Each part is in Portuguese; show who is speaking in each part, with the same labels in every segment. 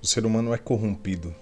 Speaker 1: O ser humano é corrompido.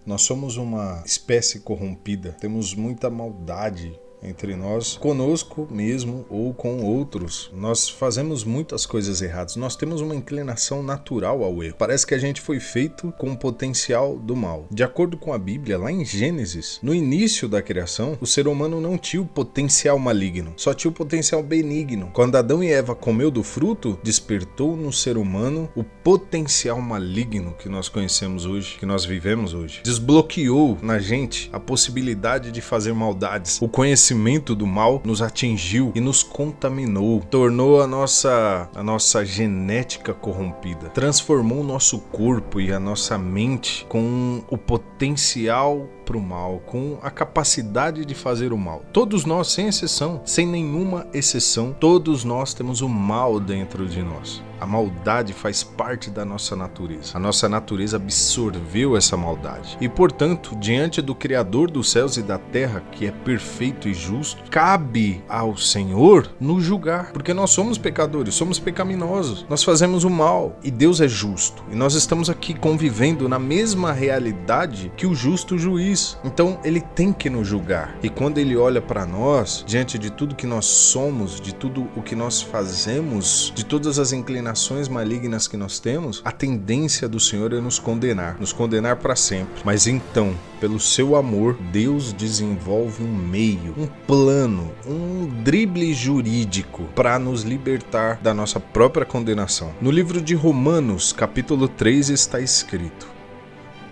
Speaker 1: Nós somos uma espécie corrompida. Temos muita maldade entre nós, conosco mesmo ou com outros. Nós fazemos muitas coisas erradas. Nós temos uma inclinação natural ao erro. Parece que a gente foi feito com o potencial do mal. De acordo com a Bíblia, lá em Gênesis, no início da criação, o ser humano não tinha o potencial maligno, só tinha o potencial benigno. Quando Adão e Eva comeu do fruto, despertou no ser humano o potencial maligno que nós conhecemos hoje, que nós vivemos hoje. Desbloqueou na gente a possibilidade de fazer maldades. O conhecimento do mal nos atingiu e nos contaminou, tornou a nossa genética corrompida, transformou o nosso corpo e a nossa mente com o potencial para o mal, com a capacidade de fazer o mal. Todos nós, sem exceção, sem nenhuma exceção, todos nós temos o mal dentro de nós. A maldade faz parte da nossa natureza. A nossa natureza absorveu essa maldade. E, portanto, diante do Criador dos céus e da terra, que é perfeito e justo, cabe ao Senhor nos julgar. Porque nós somos pecadores, somos pecaminosos. Nós fazemos o mal e Deus é justo. E nós estamos aqui convivendo na mesma realidade que o justo juiz. Então, ele tem que nos julgar. E quando ele olha para nós, diante de tudo que nós somos, de tudo o que nós fazemos, de todas as inclinações malignas que nós temos, a tendência do Senhor é nos condenar para sempre. Mas então, pelo seu amor, Deus desenvolve um meio, um plano, um drible jurídico para nos libertar da nossa própria condenação. No livro de Romanos, capítulo 3, está escrito: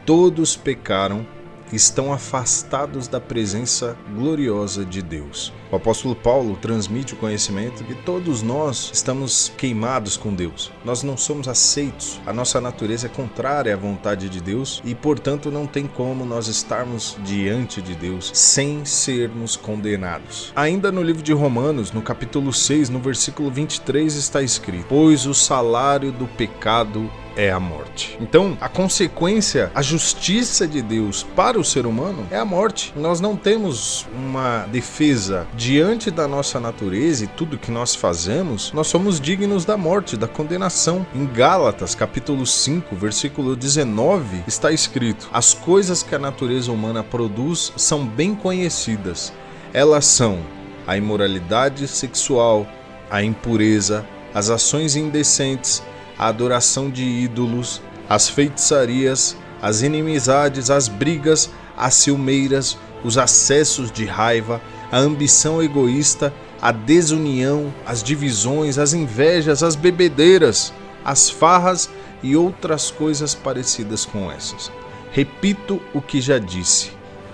Speaker 1: todos pecaram, estão afastados da presença gloriosa de Deus. O apóstolo Paulo transmite o conhecimento que todos nós estamos queimados com Deus. Nós não somos aceitos. A nossa natureza é contrária à vontade de Deus e, portanto, não tem como nós estarmos diante de Deus sem sermos condenados. Ainda no livro de Romanos, no capítulo 6, no versículo 23, está escrito: pois o salário do pecado é a morte. Então, a consequência, a justiça de Deus para o ser humano é a morte. Nós não temos uma defesa diante da nossa natureza e tudo que nós fazemos. Nós somos dignos da morte, da condenação. Em Gálatas, capítulo 5, versículo 19, está escrito: as coisas que a natureza humana produz são bem conhecidas. Elas são a imoralidade sexual, a impureza, as ações indecentes, a adoração de ídolos, as feitiçarias, as inimizades, as brigas, as ciumeiras, os acessos de raiva, a ambição egoísta, a desunião, as divisões, as invejas, as bebedeiras, as farras e outras coisas parecidas com essas. Repito o que já disse: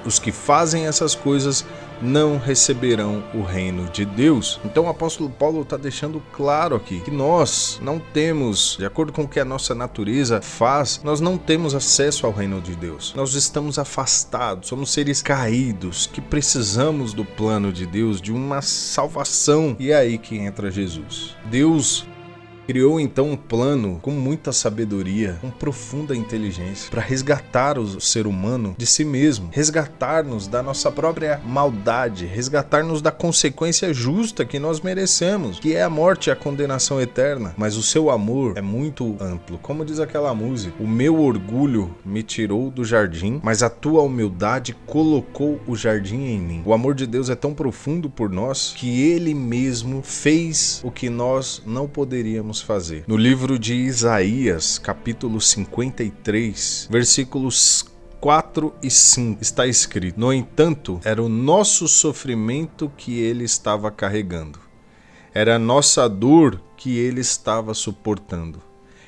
Speaker 1: os que fazem essas coisas não receberão o reino de Deus. Então o apóstolo Paulo está deixando claro aqui que nós não temos, de acordo com o que a nossa natureza faz, nós não temos acesso ao reino de Deus. Nós estamos afastados, somos seres caídos, que precisamos do plano de Deus, de uma salvação. E é aí que entra Jesus. Deus criou então um plano com muita sabedoria, com profunda inteligência, para resgatar o ser humano de si mesmo, resgatar-nos da nossa própria maldade, resgatar-nos da consequência justa que nós merecemos, que é a morte e a condenação eterna. Mas o seu amor é muito amplo. Como diz aquela música: o meu orgulho me tirou do jardim, mas a tua humildade colocou o jardim em mim. O amor de Deus é tão profundo por nós que ele mesmo fez o que nós não poderíamos fazer. No livro de Isaías, capítulo 53, versículos 4 e 5, está escrito: no entanto, era o nosso sofrimento que ele estava carregando. Era a nossa dor que ele estava suportando.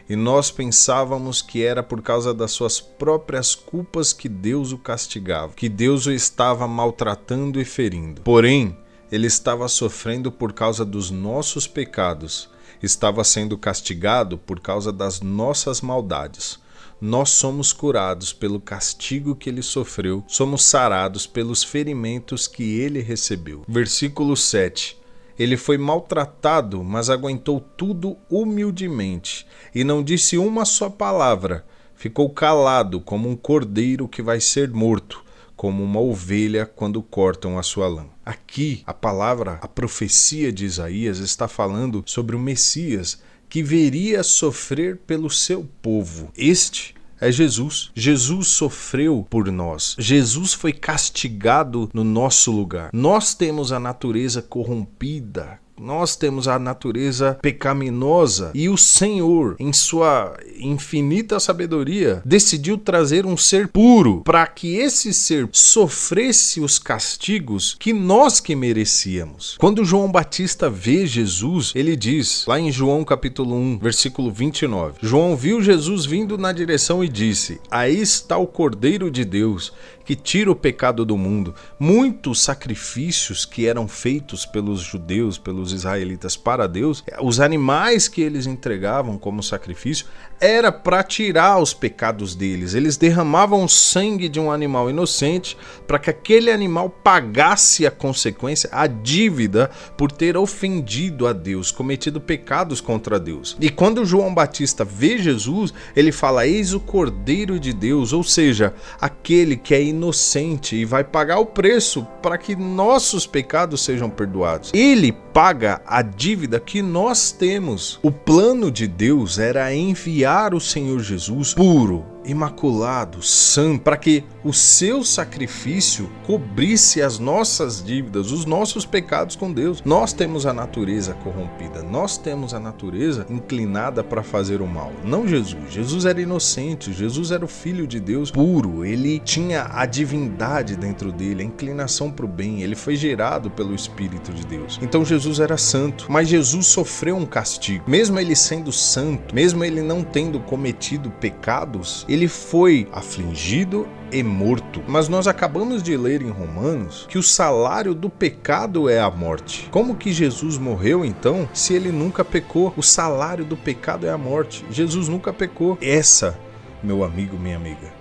Speaker 1: E nós pensávamos que era por causa das suas próprias culpas que Deus o castigava, que Deus o estava maltratando e ferindo. Porém, ele estava sofrendo por causa dos nossos pecados, estava sendo castigado por causa das nossas maldades. Nós somos curados pelo castigo que ele sofreu, somos sarados pelos ferimentos que ele recebeu. Versículo 7. Ele foi maltratado, mas aguentou tudo humildemente, e não disse uma só palavra. Ficou calado como um cordeiro que vai ser morto, como uma ovelha quando cortam a sua lã. Aqui, a palavra, a profecia de Isaías está falando sobre o Messias que viria sofrer pelo seu povo. Este é Jesus. Jesus sofreu por nós. Jesus foi castigado no nosso lugar. Nós temos a natureza corrompida. Nós temos a natureza pecaminosa e o Senhor, em sua infinita sabedoria, decidiu trazer um ser puro para que esse ser sofresse os castigos que nós que merecíamos. Quando João Batista vê Jesus, ele diz, lá em João capítulo 1, versículo 29, João viu Jesus vindo na direção e disse: aí está o Cordeiro de Deus, que tira o pecado do mundo. Muitos sacrifícios que eram feitos pelos judeus, pelos israelitas para Deus, os animais que eles entregavam como sacrifício, era para tirar os pecados deles. Eles derramavam o sangue de um animal inocente para que aquele animal pagasse a consequência, a dívida por ter ofendido a Deus, cometido pecados contra Deus. E quando João Batista vê Jesus, ele fala: eis o Cordeiro de Deus, ou seja, aquele que é inocente e vai pagar o preço para que nossos pecados sejam perdoados. Ele paga a dívida que nós temos. O plano de Deus era enviar o Senhor Jesus puro, imaculado, santo, para que o seu sacrifício cobrisse as nossas dívidas, os nossos pecados com Deus. Nós temos a natureza corrompida, nós temos a natureza inclinada para fazer o mal. Não Jesus. Jesus era inocente, Jesus era o Filho de Deus puro, ele tinha a divindade dentro dele, a inclinação para o bem, ele foi gerado pelo Espírito de Deus. Então Jesus era santo, mas Jesus sofreu um castigo. Mesmo ele sendo santo, mesmo ele não tendo cometido pecados, ele foi afligido e morto. Mas nós acabamos de ler em Romanos que o salário do pecado é a morte. Como que Jesus morreu então, se ele nunca pecou? O salário do pecado é a morte. Jesus nunca pecou. Essa, meu amigo, minha amiga,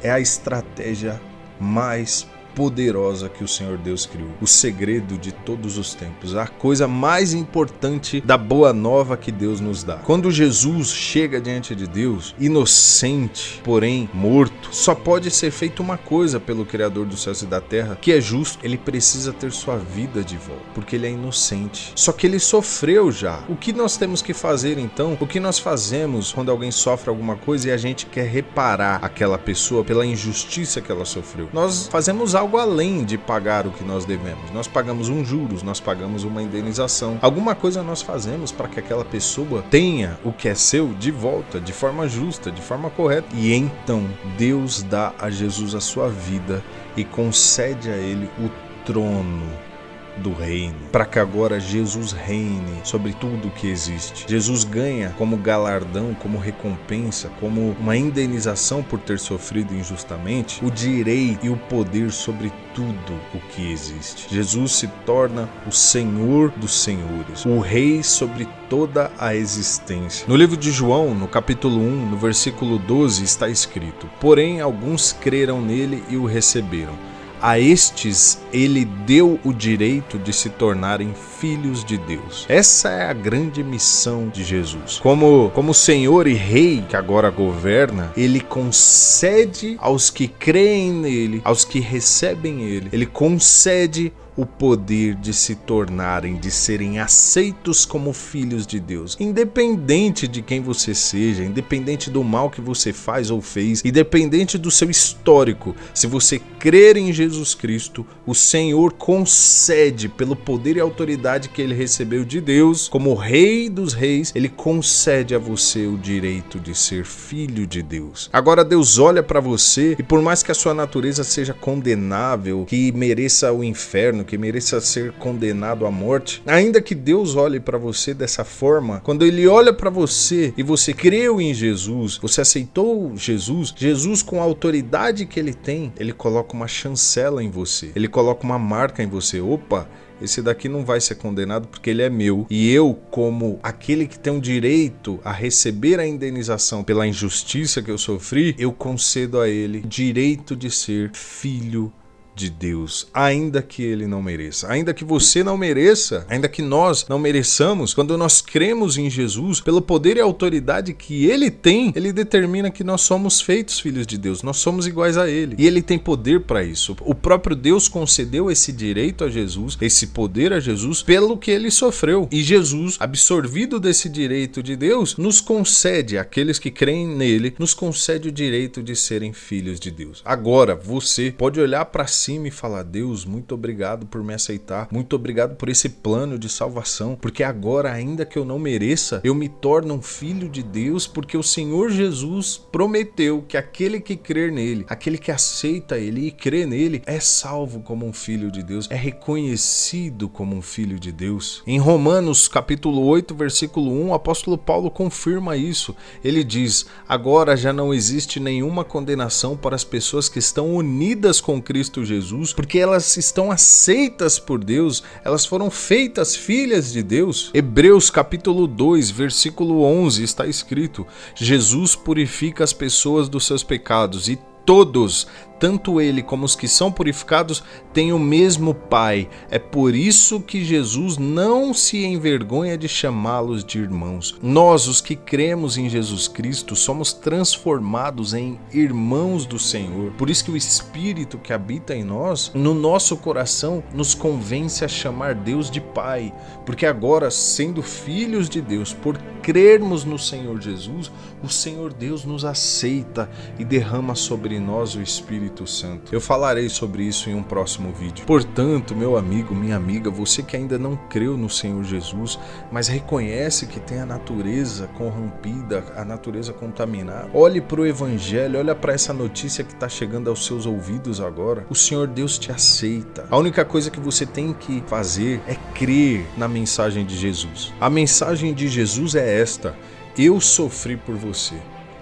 Speaker 1: é a estratégia mais poderosa que o Senhor Deus criou. O segredo de todos os tempos, a coisa mais importante da boa nova que Deus nos dá. Quando Jesus chega diante de Deus, inocente, porém morto, só pode ser feita uma coisa pelo Criador dos céus e da terra, que é justo. Ele precisa ter sua vida de volta, porque ele é inocente. Só que ele sofreu já. O que nós temos que fazer então? O que nós fazemos quando alguém sofre alguma coisa e a gente quer reparar aquela pessoa pela injustiça que ela sofreu? Nós fazemos algo além de pagar o que nós devemos. Nós pagamos juros, nós pagamos uma indenização. Alguma coisa nós fazemos para que aquela pessoa tenha o que é seu de volta, de forma justa, de forma correta. E então Deus dá a Jesus a sua vida e concede a ele o trono do reino, para que agora Jesus reine sobre tudo que existe. Jesus ganha como galardão, como recompensa, como uma indenização por ter sofrido injustamente, o direito e o poder sobre tudo o que existe. Jesus se torna o Senhor dos senhores, o Rei sobre toda a existência. No livro de João, no capítulo 1, no versículo 12, está escrito: porém alguns creram nele e o receberam. A estes ele deu o direito de se tornarem filhos de Deus. Essa é a grande missão de Jesus. Como Senhor e Rei que agora governa, ele concede aos que creem nele, aos que recebem ele, ele concede o poder de se tornarem, de serem aceitos como filhos de Deus. Independente de quem você seja, independente do mal que você faz ou fez, independente do seu histórico, se você crer em Jesus Cristo, o Senhor concede, pelo poder e autoridade que ele recebeu de Deus, como Rei dos Reis, ele concede a você o direito de ser filho de Deus. Agora Deus olha para você e por mais que a sua natureza seja condenável, que mereça o inferno, que mereça ser condenado à morte, ainda que Deus olhe para você dessa forma, quando ele olha para você e você creu em Jesus, você aceitou Jesus, Jesus com a autoridade que ele tem, ele coloca uma chancela em você, ele coloca uma marca em você. Opa, esse daqui não vai ser condenado porque ele é meu. E eu, como aquele que tem o direito a receber a indenização pela injustiça que eu sofri, eu concedo a ele o direito de ser filho de Deus, ainda que ele não mereça, ainda que você não mereça, ainda que nós não mereçamos. Quando nós cremos em Jesus, pelo poder e autoridade que ele tem, ele determina que nós somos feitos filhos de Deus, nós somos iguais a ele, e ele tem poder para isso. O próprio Deus concedeu esse direito a Jesus, esse poder a Jesus, pelo que ele sofreu, e Jesus, absorvido desse direito de Deus, nos concede, aqueles que creem nele, nos concede o direito de serem filhos de Deus. Agora, você pode olhar para cima e falar: Deus, muito obrigado por me aceitar, muito obrigado por esse plano de salvação, porque agora, ainda que eu não mereça, eu me torno um filho de Deus, porque o Senhor Jesus prometeu que aquele que crer nele, aquele que aceita ele e crê nele, é salvo como um filho de Deus, é reconhecido como um filho de Deus. Em Romanos capítulo 8, versículo 1, o apóstolo Paulo confirma isso. Ele diz: agora já não existe nenhuma condenação para as pessoas que estão unidas com Cristo Jesus, porque elas estão aceitas por Deus, elas foram feitas filhas de Deus. Hebreus capítulo 2, versículo 11 está escrito: Jesus purifica as pessoas dos seus pecados e todos, tanto ele como os que são purificados, têm o mesmo Pai. É por isso que Jesus não se envergonha de chamá-los de irmãos. Nós, os que cremos em Jesus Cristo, somos transformados em irmãos do Senhor. Por isso que o Espírito que habita em nós, no nosso coração, nos convence a chamar Deus de Pai. Porque agora, sendo filhos de Deus, por crermos no Senhor Jesus, o Senhor Deus nos aceita e derrama sobre nós o Espírito Santo. Eu falarei sobre isso em um próximo vídeo. Portanto, meu amigo, minha amiga, você que ainda não creu no Senhor Jesus, mas reconhece que tem a natureza corrompida, a natureza contaminada, olhe para o Evangelho, olha para essa notícia que está chegando aos seus ouvidos agora. O Senhor Deus te aceita. A única coisa que você tem que fazer é crer na mensagem de Jesus. A mensagem de Jesus é esta: eu sofri por você,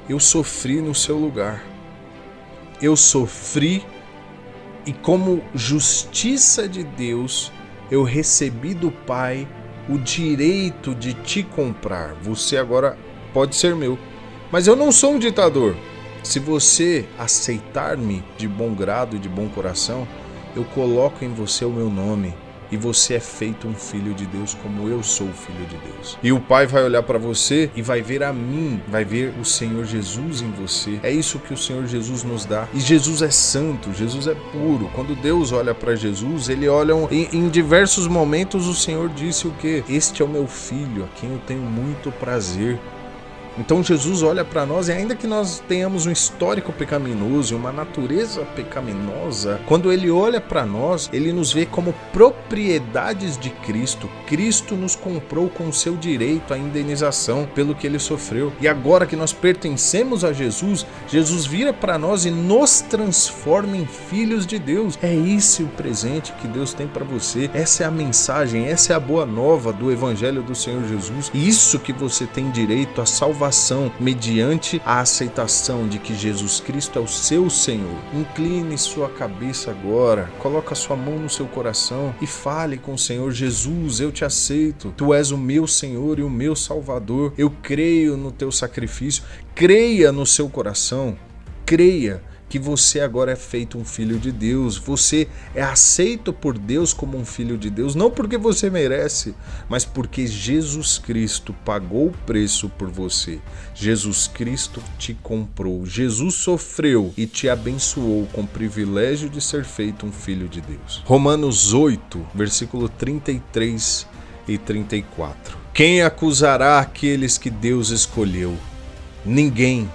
Speaker 1: eu sofri no seu lugar. Eu sofri e, como justiça de Deus, eu recebi do Pai o direito de te comprar. Você agora pode ser meu. Mas eu não sou um ditador. Se você aceitar-me de bom grado e de bom coração, eu coloco em você o meu nome. E você é feito um filho de Deus como eu sou filho de Deus. E o Pai vai olhar para você e vai ver a mim, vai ver o Senhor Jesus em você. É isso que o Senhor Jesus nos dá. E Jesus é santo, Jesus é puro. Quando Deus olha para Jesus, ele olha em diversos momentos. O Senhor disse o quê? Este é o meu filho, a quem eu tenho muito prazer. Então Jesus olha para nós, e ainda que nós tenhamos um histórico pecaminoso, uma natureza pecaminosa, quando ele olha para nós, ele nos vê como propriedades de Cristo. Cristo nos comprou com o seu direito à indenização pelo que ele sofreu. E agora que nós pertencemos a Jesus, Jesus vira para nós e nos transforma em filhos de Deus. É esse o presente que Deus tem para você. Essa é a mensagem, essa é a boa nova do Evangelho do Senhor Jesus. Isso que você tem direito à salvação mediante a aceitação de que Jesus Cristo é o seu Senhor. Incline sua cabeça agora, coloque a sua mão no seu coração e fale com o Senhor: Jesus, eu te aceito, tu és o meu Senhor e o meu Salvador, eu creio no teu sacrifício. Creia no seu coração, creia que você agora é feito um filho de Deus. Você é aceito por Deus como um filho de Deus, não porque você merece, mas porque Jesus Cristo pagou o preço por você. Jesus Cristo te comprou. Jesus sofreu e te abençoou com o privilégio de ser feito um filho de Deus. Romanos 8, versículo 33 e 34. Quem acusará aqueles que Deus escolheu? Ninguém.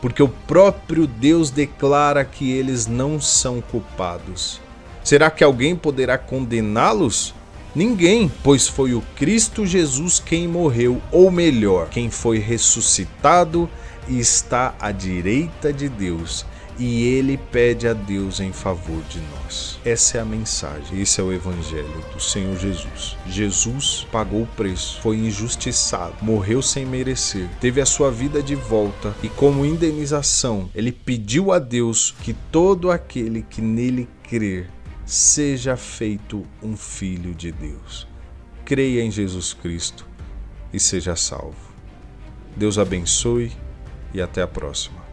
Speaker 1: Porque o próprio Deus declara que eles não são culpados. Será que alguém poderá condená-los? Ninguém, pois foi o Cristo Jesus quem morreu, ou melhor, quem foi ressuscitado e está à direita de Deus. E ele pede a Deus em favor de nós. Essa é a mensagem, esse é o Evangelho do Senhor Jesus. Jesus pagou o preço, foi injustiçado, morreu sem merecer, teve a sua vida de volta e, como indenização, ele pediu a Deus que todo aquele que nele crer seja feito um filho de Deus. Creia em Jesus Cristo e seja salvo. Deus abençoe e até a próxima.